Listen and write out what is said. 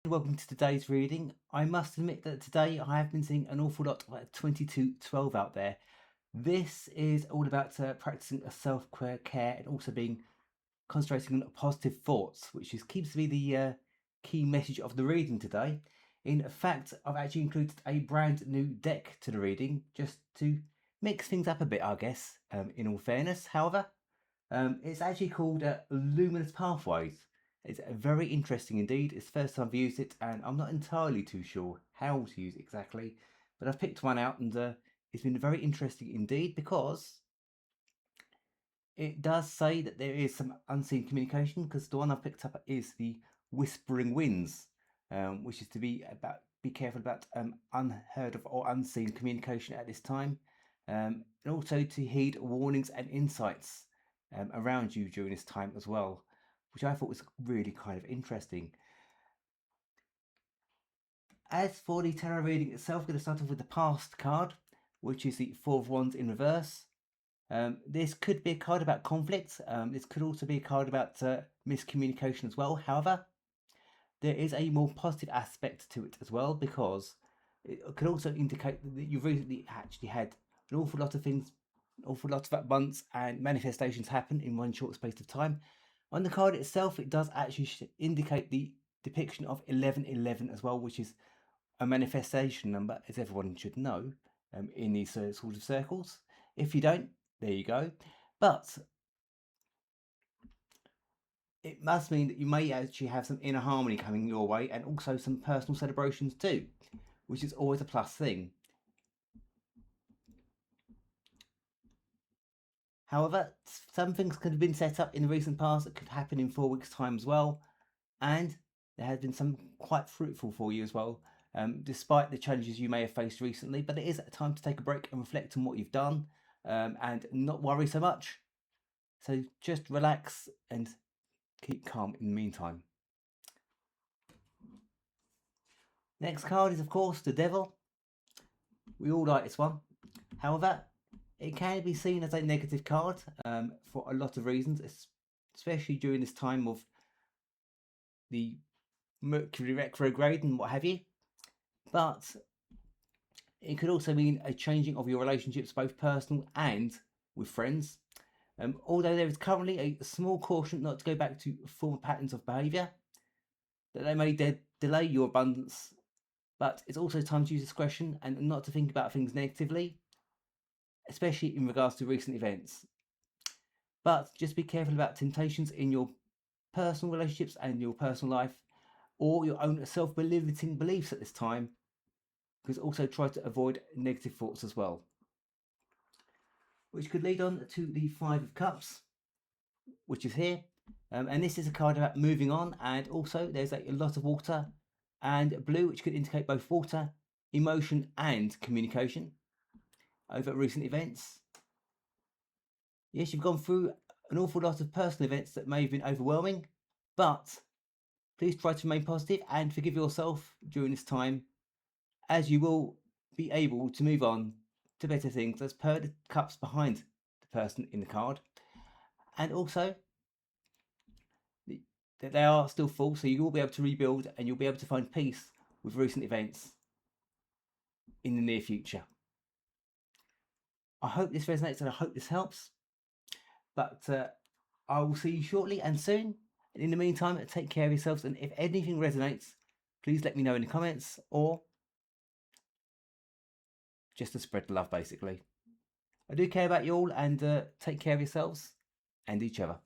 Welcome to today's reading. I must admit that today I have been seeing an awful lot of 2212 out there. This is all about practicing a self-care and also being concentrating on positive thoughts, which keeps to be the key message of the reading today. In fact, I've actually included a brand new deck to the reading just to mix things up a bit, I guess, in all fairness. However, it's actually called Luminous Pathways. It's very interesting indeed. It's the first time I've used it, and I'm not entirely too sure how to use it exactly, but I've picked one out, and it's been very interesting indeed because it does say that there is some unseen communication. Because the one I've picked up is the Whispering Winds, which is to be careful about unheard of or unseen communication at this time, and also to heed warnings and insights around you during this time as well, which I thought was really kind of interesting. As for the tarot reading itself, I'm going to start off with the past card, which is the Four of Wands in reverse. This could be a card about conflict. This could also be a card about miscommunication as well. However, there is a more positive aspect to it as well, because it could also indicate that you've recently actually had an awful lot of things, an awful lot of abundance and manifestations happen in one short space of time. On the card itself, it does actually indicate the depiction of 1111 as well, which is a manifestation number, as everyone should know, in these sort of circles. If you don't, there you go. But it must mean that you may actually have some inner harmony coming your way, and also some personal celebrations too, which is always a plus thing. However, some things could have been set up in the recent past that could happen in 4 weeks' time as well, and there has been some quite fruitful for you as well, despite the challenges you may have faced recently. But it is a time to take a break and reflect on what you've done, and not worry so much. So just relax and keep calm in the meantime. Next card is, of course, the Devil. We all like this one. However, it can be seen as a negative card for a lot of reasons, especially during this time of the Mercury retrograde and what have you. But it could also mean a changing of your relationships, both personal and with friends. Although there is currently a small caution not to go back to former patterns of behaviour, that they may delay your abundance, but it's also time to use discretion and not to think about things negatively, especially in regards to recent events. But just be careful about temptations in your personal relationships and your personal life, or your own self-limiting beliefs at this time, because also try to avoid negative thoughts as well. Which could lead on to the Five of Cups, which is here. And this is a card about moving on, and also there's a lot of water and blue, which could indicate both water, emotion and communication over recent events. Yes, you've gone through an awful lot of personal events that may have been overwhelming, but please try to remain positive and forgive yourself during this time, as you will be able to move on to better things as per the cups behind the person in the card. And also that they are still full, so you will be able to rebuild and you'll be able to find peace with recent events in the near future. I hope this resonates and I hope this helps. But I will see you shortly and soon. And in the meantime, take care of yourselves. And if anything resonates, please let me know in the comments, or just to spread the love, basically. I do care about you all, and take care of yourselves and each other.